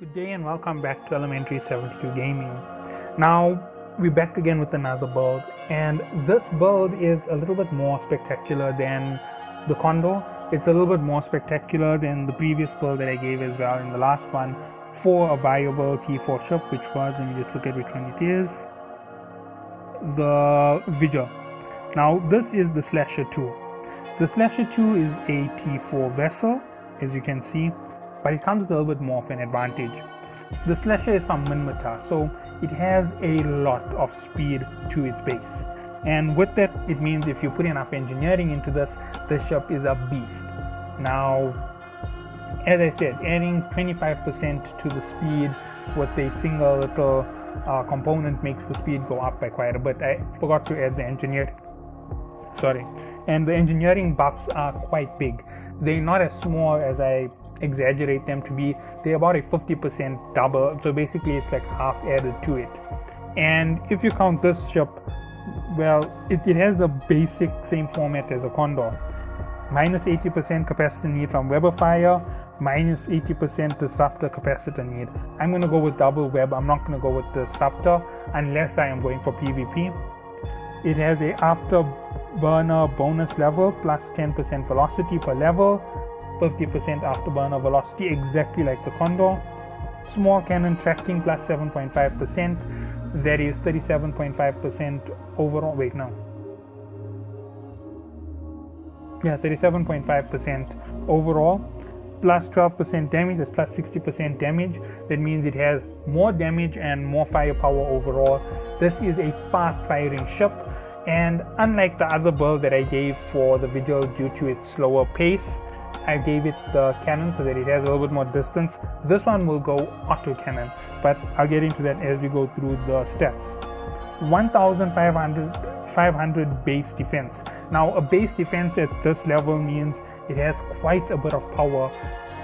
Good day and welcome back to Elementary 72 Gaming. Now we're back again with another build, and this build is a little bit more spectacular than the Condor. It's a little bit more spectacular than the previous build that I gave as well in the last one for a viable T4 ship, which was, let me just look at which one it is, the Vigil. Now this is the Slasher 2. The Slasher 2 is a T4 vessel, as you can see, but it comes with a little bit more of an advantage. The Slasher is from Minmatar, so it has a lot of speed to its base. And with that, it means if you put enough engineering into this, the ship is a beast. Now, as I said, adding 25% to the speed with a single little component makes the speed go up by quite a bit. I forgot to add the engineering. And the engineering buffs are quite big. They're not as small as I exaggerate them to be. They're about a 50% double, so basically it's like half added to it. And if you count this ship, well, it has the basic same format as a Condor. Minus 80% capacitor need from Weber Fire, minus 80% disruptor capacitor need. I'm going to go with double web. I'm not going to go with disruptor unless I am going for PvP. It has a afterburner bonus level plus 10% velocity per level, 50% afterburner velocity, exactly like the Condor. Small cannon tracking plus 7.5%. That is 37.5% overall. Wait, no. Yeah, 37.5% overall. Plus 12% damage, that's plus 60% damage. That means it has more damage and more firepower overall. This is a fast firing ship, and unlike the other build that I gave for the Vigil due to its slower pace, I gave it the cannon so that it has a little bit more distance. This one will go auto cannon, but I'll get into that as we go through the stats. 1,500 base defense. Now a base defense at this level means it has quite a bit of power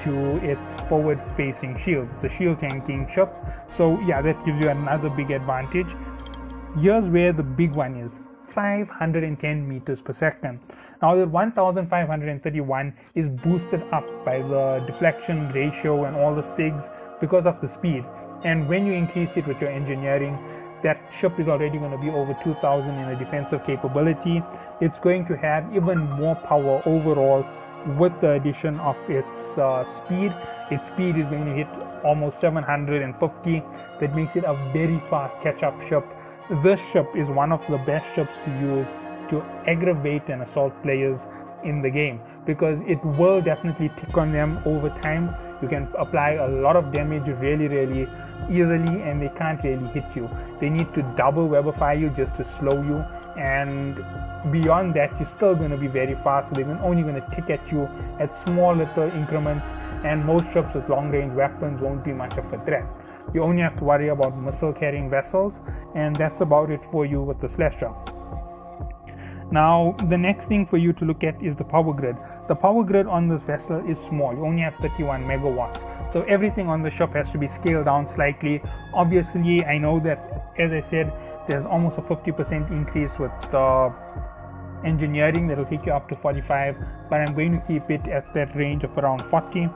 to its forward facing shields. It's a shield tanking ship, so yeah, that gives you another big advantage. Here's where the big one is: 510 meters per second. Now the 1531 is boosted up by the deflection ratio and all the stigs because of the speed, and when you increase it with your engineering, that ship is already going to be over 2000 in a defensive capability. It's going to have even more power overall with the addition of its speed. Its speed is going to hit almost 750. That makes it a very fast catch-up ship. This ship is one of the best ships to use to aggravate and assault players in the game, because it will definitely tick on them over time. You can apply a lot of damage really easily, and they can't really hit you. They need to double Weber Fire you just to slow you, and beyond that you're still going to be very fast, so they're only going to tick at you at small little increments, and most ships with long range weapons won't be much of a threat. You only have to worry about missile carrying vessels, and that's about it for you with the Slasher. Now the next thing for you to look at is the power grid. The power grid on this vessel is small. You only have 31 megawatts, so everything on the ship has to be scaled down slightly. Obviously, I know that, as I said, there's almost a 50% increase with the engineering that will take you up to 45, but I'm going to keep it at that range of around 40.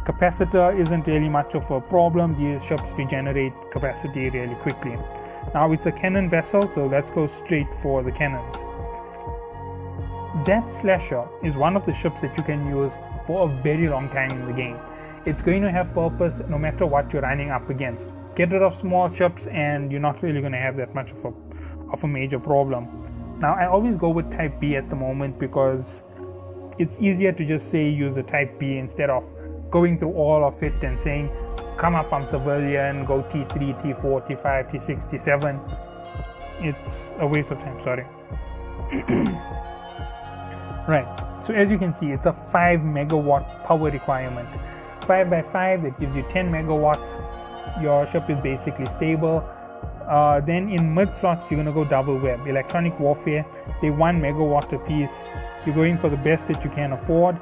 Capacitor isn't really much of a problem. These ships regenerate capacity really quickly. Now it's a cannon vessel, so let's go straight for the cannons. That Slasher is one of the ships that you can use for a very long time in the game. It's going to have purpose no matter what you're running up against. Get rid of small ships and you're not really going to have that much of a major problem. Now I always go with Type B at the moment because it's easier to just say use a Type B instead of going through all of it and saying come up from civilian, go T3, T4, T5, T6, T7. It's a waste of time, sorry. Right, so as you can see, it's a 5 megawatt power requirement. 5 by 5, that gives you 10 megawatts. Your ship is basically stable. Then in mid slots, you're going to go double web. Electronic warfare, they're 1 megawatt a piece. You're going for the best that you can afford.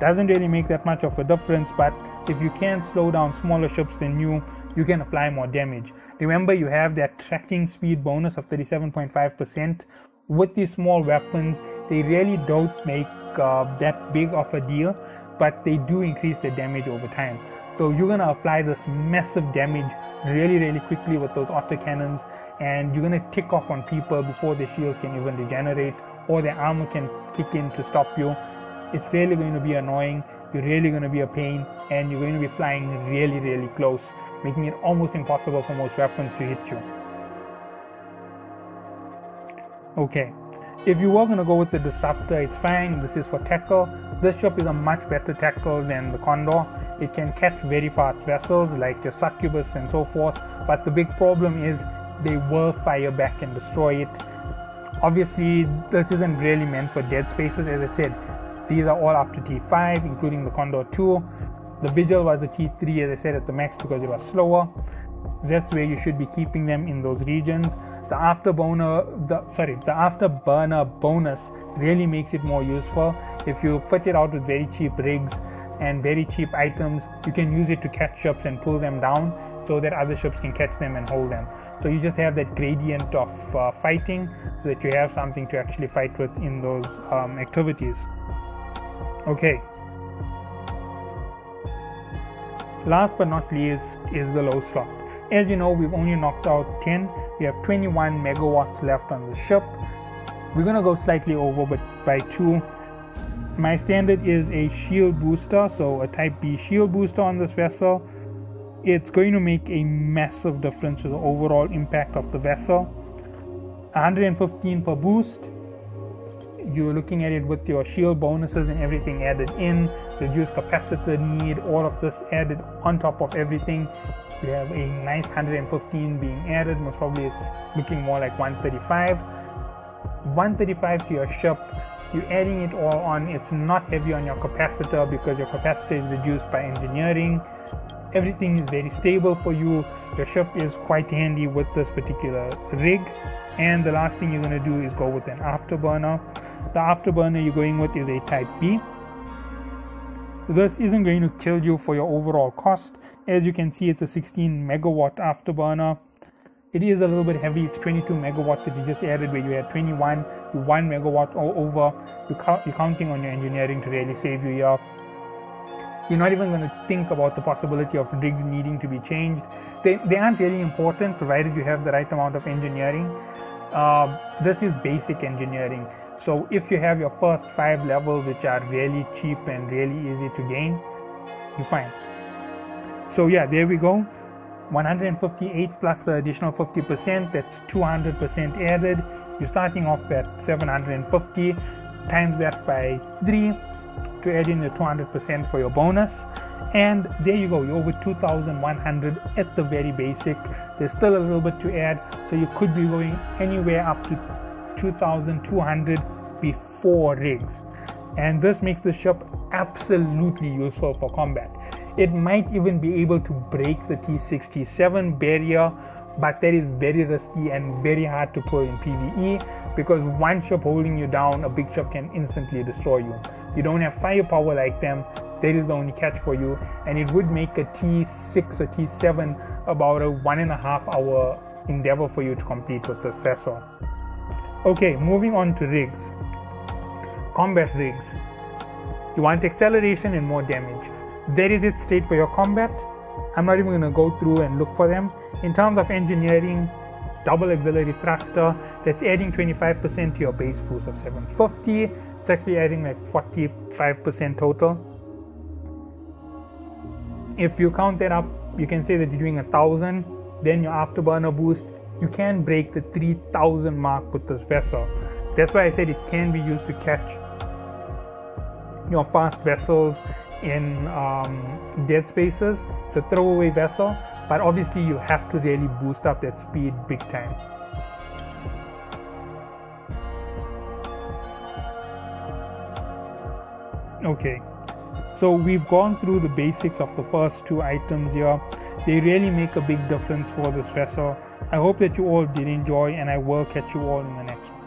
Doesn't really make that much of a difference, but if you can slow down smaller ships than you can apply more damage. Remember, you have that tracking speed bonus of 37.5%. With these small weapons, they really don't make that big of a deal, but they do increase the damage over time. So So you're going to apply this massive damage really quickly with those autocannons, and you're going to tick off on people before their shields can even regenerate or their armor can kick in to stop you. It's really going to be annoying. You're really going to be a pain, and you're going to be flying really close, making it almost impossible for most weapons to hit you. Okay, if you were going to go with the Disruptor, it's fine. This is for tackle. This ship is a much better tackle than the Condor. It can catch very fast vessels like your Succubus and so forth, but the big problem is they will fire back and destroy it. Obviously, this isn't really meant for dead spaces. As I said, these are all up to T5, including the Condor 2. The Vigil was a T3, as I said, at the max because it was slower. That's where you should be keeping them, in those regions. The afterburner bonus really makes it more useful. If you fit it out with very cheap rigs and very cheap items, you can use it to catch ships and pull them down so that other ships can catch them and hold them. So you just have that gradient of fighting, so that you have something to actually fight with in those activities. Okay. Last but not least is the low slot. As you know, we've only knocked out 10. We have 21 megawatts left on the ship. We're going to go slightly over, but by 2. My standard is a shield booster, so a type B shield booster on this vessel. It's going to make a massive difference to the overall impact of the vessel. 115 per boost. You're looking at it with your shield bonuses and everything added in, reduced capacitor need, all of this added on top of everything. You have a nice 115 being added. Most probably it's looking more like 135. 135 to your ship. You're adding it all on. It's not heavy on your capacitor because your capacitor is reduced by engineering. Everything is very stable for you. Your ship is quite handy with this particular rig. And the last thing you're going to do is go with an afterburner. The afterburner you're going with is a type B. This isn't going to kill you for your overall cost. As you can see, it's a 16 megawatt afterburner. It is a little bit heavy. It's 22 megawatts that you just added, where you had 21, 1 megawatt over. You're counting on your engineering to really save you here. You're not even going to think about the possibility of rigs needing to be changed. They aren't really important, provided you have the right amount of engineering. This is basic engineering. So if you have your first 5 levels, which are really cheap and really easy to gain, you're fine. So yeah, there we go. 158 plus the additional 50%, that's 200% added. You're starting off at 750, times that by 3 to add in the 200% for your bonus, and there you go. You're over 2,100 at the very basic. There's still a little bit to add, so you could be going anywhere up to 2,200 before rigs, and this makes the ship absolutely useful for combat. It might even be able to break the T6, T7 barrier, but that is very risky and very hard to pull in PvE, because one ship holding you down, a big ship can instantly destroy you. You don't have firepower like them. That is the only catch for you, and it would make a T6 or T7 about a 1.5 hour endeavor for you to complete with this vessel. Okay, moving on to rigs. Combat rigs. You want acceleration and more damage. That is its state for your combat. I'm not even going to go through and look for them. In terms of engineering, double auxiliary thruster, that's adding 25% to your base boost of 750. It's actually adding like 45% total. If you count that up, you can say that you're doing 1,000. Then your afterburner boost, you can break the 3,000 mark with this vessel. That's why I said it can be used to catch your fast vessels in dead spaces. It's a throwaway vessel, but obviously you have to really boost up that speed big time. Okay, so we've gone through the basics of the first 2 items here. They really make a big difference for this vessel. I hope that you all did enjoy, and I will catch you all in the next one.